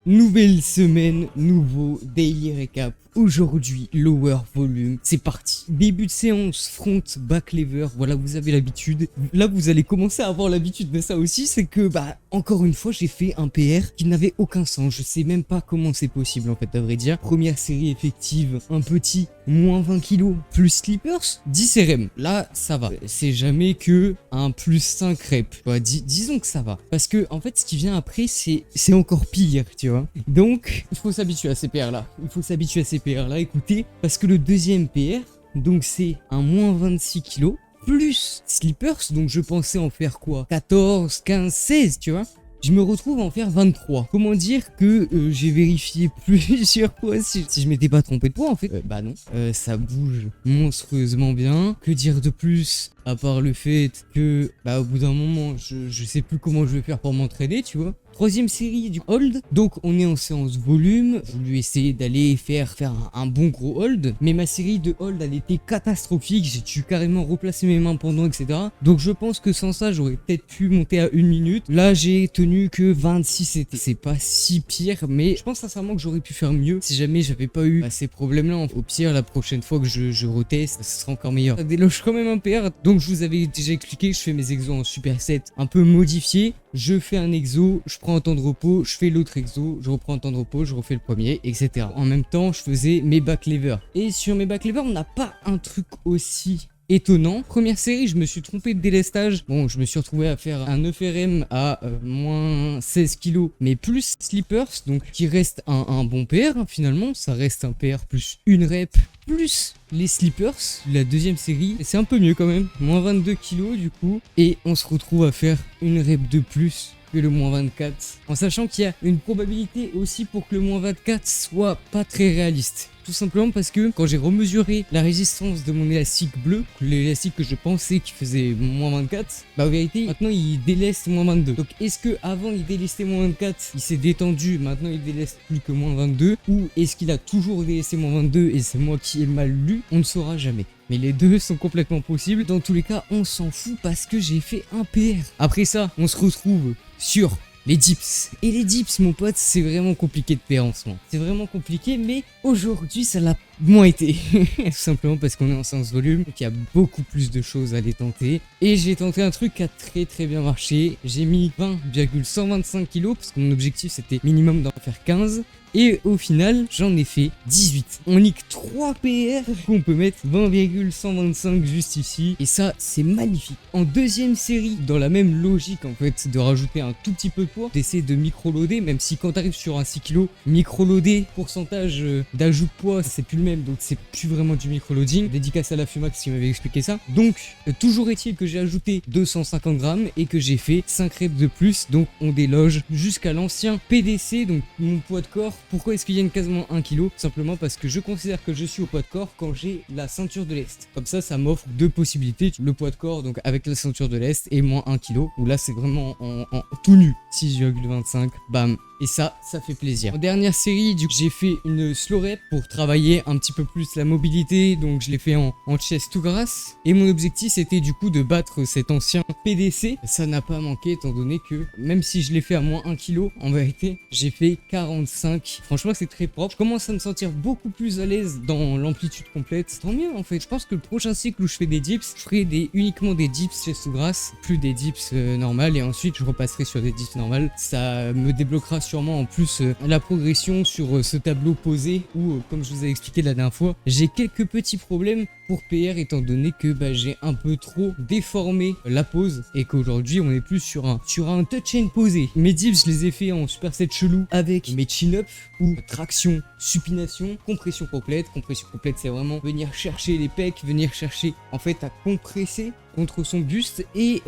Nouvelle semaine, nouveau daily recap. Aujourd'hui, lower volume, c'est parti. Début de séance, front, back lever, voilà, vous avez l'habitude. Là, vous allez commencer à avoir l'habitude de ça aussi, c'est que, encore une fois, j'ai fait un PR qui n'avait aucun sens. Je sais même pas comment c'est possible, en fait, à vrai dire. Première série effective, un petit, moins 20 kilos, plus slippers, 10 RM. Là, ça va. C'est jamais que un plus 5 reps. Disons que ça va. Parce que, en fait, ce qui vient après, c'est encore pire, tu vois. Donc, il faut s'habituer à ces PR-là. Il faut s'habituer à ces PR-là, écoutez. Parce que le deuxième PR, donc c'est un moins 26 kilos, plus slippers, donc je pensais en faire quoi, 14, 15, 16, tu vois. Je me retrouve à en faire 23. Comment dire que j'ai vérifié plusieurs fois si je m'étais pas trompé de poids en fait. Non, ça bouge monstrueusement bien. Que dire de plus à part le fait que au bout d'un moment je sais plus comment je vais faire pour m'entraîner, tu vois. Troisième série du hold, donc on est en séance volume. Je voulais essayer d'aller faire un bon gros hold, mais ma série de hold elle était catastrophique. J'ai dû carrément replacer mes mains pendant, etc. Donc je pense que sans ça j'aurais peut-être pu monter à 1 minute. Là j'ai tenu que 26, c'est pas si pire, mais je pense sincèrement que j'aurais pu faire mieux si jamais j'avais pas eu ces problèmes là. Au pire, la prochaine fois que je reteste, ce sera encore meilleur. Ça déloge quand même un PR, donc je vous avais déjà expliqué, je fais mes exos en superset un peu modifiés. Je fais un exo, je prends un temps de repos, je fais l'autre exo, je reprends un temps de repos, je refais le premier, etc. En même temps, je faisais mes back levers. Et sur mes back levers, on n'a pas un truc aussi étonnant. Première série, je me suis trompé de délestage. Bon, je me suis retrouvé à faire un 9 RM à moins 16 kg, mais plus slippers, donc qui reste un bon PR, hein, finalement. Ça reste un PR plus une rep, plus les slippers. La deuxième série, c'est un peu mieux quand même. Moins 22 kg du coup. Et on se retrouve à faire une rep de plus que le moins 24, en sachant qu'il y a une probabilité aussi pour que le moins 24 soit pas très réaliste. Tout simplement parce que quand j'ai remesuré la résistance de mon élastique bleu, l'élastique que je pensais qu'il faisait moins 24, en vérité maintenant il déleste moins 22. Donc est-ce que avant il délestait moins 24, il s'est détendu, maintenant il déleste plus que moins 22, ou est-ce qu'il a toujours délesté moins 22 et c'est moi qui ai mal lu? On ne saura jamais. Mais les deux sont complètement possibles. Dans tous les cas, on s'en fout parce que j'ai fait un PR. Après ça, on se retrouve sur les dips. Et les dips, mon pote, c'est vraiment compliqué de faire en ce moment. C'est vraiment compliqué, mais aujourd'hui, ça l'a moins été. Tout simplement parce qu'on est en séance volume, donc il y a beaucoup plus de choses à les tenter. Et j'ai tenté un truc qui a très bien marché. J'ai mis 20,125 kg parce que mon objectif c'était minimum d'en faire 15. Et au final, j'en ai fait 18. On nique 3 PR qu'on peut mettre 20,125 juste ici. Et ça, c'est magnifique. En deuxième série, dans la même logique en fait, de rajouter un tout petit peu de poids, d'essayer de micro-loader, même si quand t'arrives sur un 6 kg, micro-loader, pourcentage d'ajout de poids, c'est plus le même. Donc c'est plus vraiment du micro-loading. Dédicace à la Fumax qui m'avait expliqué ça. Donc, toujours est-il que j'ai ajouté 250 grammes et que j'ai fait 5 reps de plus. Donc on déloge jusqu'à l'ancien PDC, donc mon poids de corps. Pourquoi est-ce qu'il y a quasiment 1 kg? Simplement parce que je considère que je suis au poids de corps quand j'ai la ceinture de l'Est. Comme ça m'offre deux possibilités. Le poids de corps, donc avec la ceinture de l'Est, et moins 1 kg. Où là, c'est vraiment en tout nu. 6,25, bam. Et ça fait plaisir. En dernière série, j'ai fait une slow rep pour travailler un petit peu plus la mobilité. Donc je l'ai fait en chest to grass. Et mon objectif c'était du coup de battre cet ancien PDC. Ça n'a pas manqué étant donné que même si je l'ai fait à moins 1 kg, en vérité, j'ai fait 45. Franchement, c'est très propre. Je commence à me sentir beaucoup plus à l'aise dans l'amplitude complète. Tant mieux en fait. Je pense que le prochain cycle où je fais des dips, je ferai uniquement des dips chest to grass, plus des dips normales. Et ensuite, je repasserai sur des dips normales. Ça me débloquera sûrement en plus la progression sur ce tableau posé où comme je vous ai expliqué la dernière fois, j'ai quelques petits problèmes pour PR étant donné que j'ai un peu trop déformé la pose et qu'aujourd'hui on est plus sur un touch and posé. Mes dips je les ai fait en superset chelou avec mes chin-up ou traction, supination, compression complète. Compression complète c'est vraiment venir chercher les pecs, venir chercher en fait à compresser contre son buste et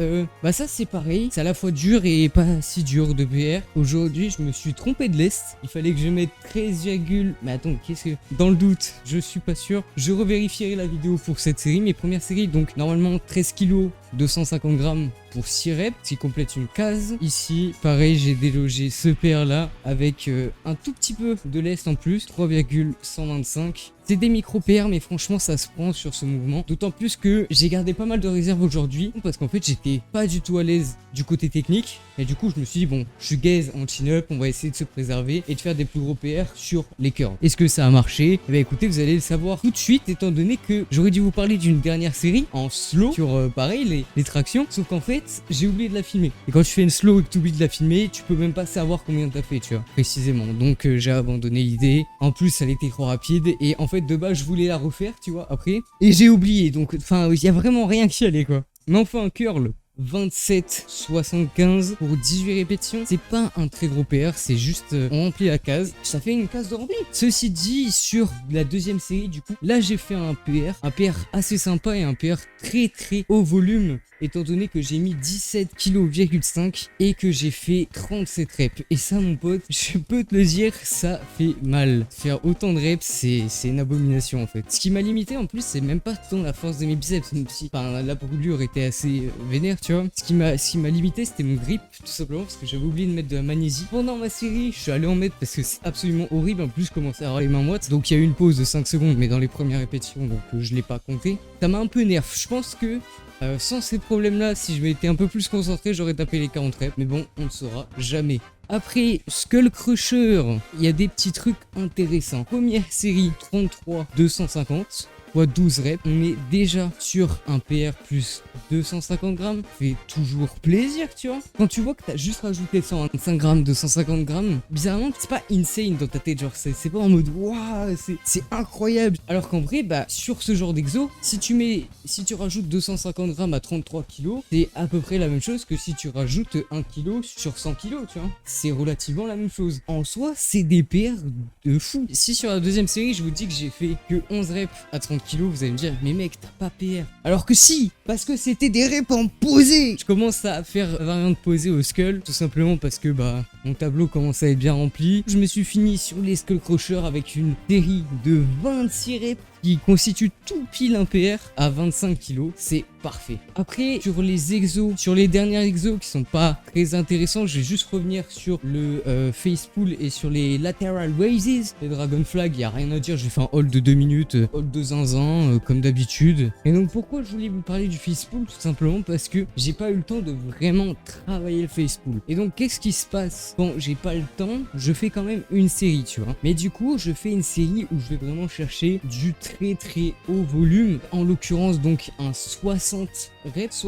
ça c'est pareil, c'est à la fois dur et pas si dur de PR. Aujourd'hui je me suis trompé de lest, il fallait que je mette 13, mais attends, qu'est-ce que... Dans le doute, je suis pas sûr, je revérifierai la vidéo pour cette série, mes premières séries, donc normalement 13 kg 250 grammes pour 6 reps, ce qui complète une case. Ici, pareil, j'ai délogé ce PR là avec un tout petit peu de lest en plus, 3,125. C'est des micro PR, mais franchement ça se prend sur ce mouvement. D'autant plus que j'ai gardé pas mal de réserves aujourd'hui, parce qu'en fait j'étais pas du tout à l'aise du côté technique. Et du coup je me suis dit bon, je suis gaze en chin-up, on va essayer de se préserver et de faire des plus gros PR sur les curls. Est-ce que ça a marché? Eh bien écoutez, vous allez le savoir tout de suite, étant donné que j'aurais dû vous parler d'une dernière série en slow sur pareil les tractions. Sauf qu'en fait j'ai oublié de la filmer. Et quand tu fais une slow et que tu oublies de la filmer, tu peux même pas savoir combien t'as fait, tu vois, précisément. Donc j'ai abandonné l'idée. En plus elle était trop rapide et en fait de base je voulais la refaire, tu vois, après. Et j'ai oublié, donc enfin il y a vraiment rien qui allait quoi. Mais enfin un curl 27,75 pour 18 répétitions, c'est pas un très gros PR, c'est juste on remplit la case, ça fait une case de rempli. Ceci dit, sur la deuxième série du coup, là j'ai fait un PR assez sympa et un PR très haut volume, étant donné que j'ai mis 17,5 kg et que j'ai fait 37 reps. Et ça mon pote, je peux te le dire, ça fait mal. Faire autant de reps, c'est une abomination en fait. Ce qui m'a limité en plus, c'est même pas tant la force de mes biceps, même si enfin, la brûlure était assez vénère, tu vois. Ce qui m'a limité, c'était mon grip, tout simplement parce que j'avais oublié de mettre de la magnésie. Pendant ma série, je suis allé en mettre parce que c'est absolument horrible. En plus, je commençais à avoir les mains moites. Donc il y a eu une pause de 5 secondes, mais dans les premières répétitions, donc je l'ai pas compté. Ça m'a un peu nerf. Je pense que sans ces problèmes-là, si je m'étais un peu plus concentré, j'aurais tapé les 40 reps. Mais bon, on ne saura jamais. Après Skull Crusher, il y a des petits trucs intéressants. Première série, 33,250. Fois 12 reps, on est déjà sur un PR plus 250 grammes. Fait toujours plaisir, tu vois. Quand tu vois que t'as juste rajouté 125 grammes, 250 grammes, bizarrement, c'est pas insane dans ta tête. Genre, c'est pas en mode waouh, c'est incroyable. Alors qu'en vrai, bah, sur ce genre d'exo, si tu rajoutes 250 grammes à 33 kilos, c'est à peu près la même chose que si tu rajoutes 1 kilo sur 100 kilos, tu vois. C'est relativement la même chose. En soi, c'est des PR de fou. Si sur la deuxième série, je vous dis que j'ai fait que 11 reps à 30 kilos, vous allez me dire mais mec t'as pas PR, alors que si, parce que c'était des reps en posé. Je commence à faire variante posée au skull, tout simplement parce que bah mon tableau commence à être bien rempli. Je me suis fini sur les Skull Crusher avec une série de 26 reps qui constitue tout pile un PR à 25 kilos, c'est parfait. Après, sur les exos, sur les dernières exos qui sont pas très intéressants, je vais juste revenir sur le face pull et sur les lateral raises. Les dragon flag, il y a rien à dire, j'ai fait un hold de 2 minutes, hold de zinzin, comme d'habitude. Et donc pourquoi je voulais vous parler du face pull? Tout simplement parce que j'ai pas eu le temps de vraiment travailler le face pull. Et donc qu'est-ce qui se passe quand j'ai pas le temps? Je fais quand même une série, tu vois. Mais du coup, je fais une série où je vais vraiment chercher du très haut volume, en l'occurrence donc un 60 reps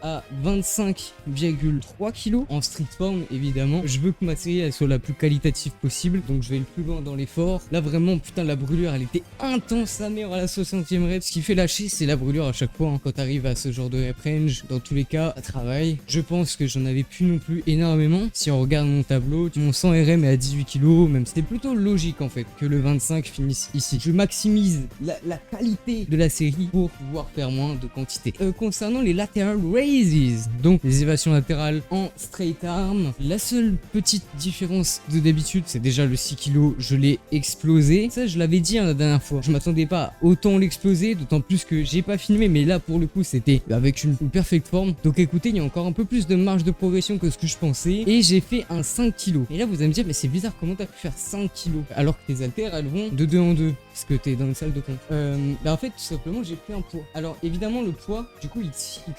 à 25,3 kg en strict form évidemment. Je veux que ma série elle soit la plus qualitative possible, donc je vais le plus loin dans l'effort. Là vraiment putain la brûlure elle était intense sa mère à la 60e rep. Ce qui fait lâcher c'est la brûlure à chaque fois hein. Quand t'arrives à ce genre de rep range, dans tous les cas à travail, je pense que j'en avais plus non plus énormément. Si on regarde mon tableau, mon 100 RM est à 18 kg, même c'était plutôt logique en fait que le 25 finisse ici. Je maximise la qualité de la série pour pouvoir faire moins de quantité. Concernant les lateral raises, donc les élévations latérales en straight arm, la seule petite différence de d'habitude, c'est déjà le 6 kg, je l'ai explosé. Ça, je l'avais dit hein, la dernière fois. Je m'attendais pas à autant l'exploser, d'autant plus que j'ai pas filmé, mais là pour le coup, c'était avec une perfect forme. Donc écoutez, il y a encore un peu plus de marge de progression que ce que je pensais. Et j'ai fait un 5 kg. Et là, vous allez me dire, mais c'est bizarre, comment t'as pu faire 5 kg alors que tes haltères, elles vont de 2 en 2 parce que t'es dans une salle de con. Bah en fait, tout simplement, j'ai pris un poids. Alors évidemment, le poids, du coup, il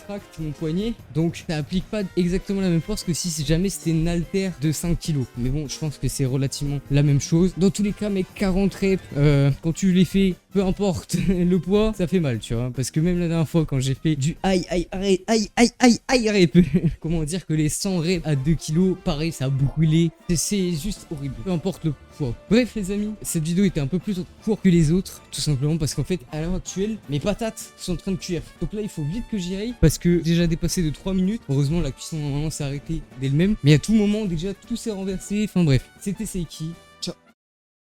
tracte mon poignet, donc ça applique pas exactement la même force que si jamais c'était une haltère de 5 kg. Mais bon, je pense que c'est relativement la même chose. Dans tous les cas, mes 40 reps, quand tu les fais, peu importe le poids, ça fait mal, tu vois. Parce que même la dernière fois, quand j'ai fait du aïe rep, comment dire que les 100 reps à 2 kg, pareil, ça a brûlé. C'est juste horrible. Peu importe le poids. Bref, les amis, cette vidéo était un peu plus courte que les autres, tout simplement parce qu'en fait, à l'heure actuelle, mes patates sont en train de cuire. Donc là, il faut vite que j'y aille parce que déjà dépassé de 3 minutes. Heureusement, la cuisson normalement s'est arrêtée dès le même. Mais à tout moment, déjà, tout s'est renversé. Enfin bref, c'était Seiki.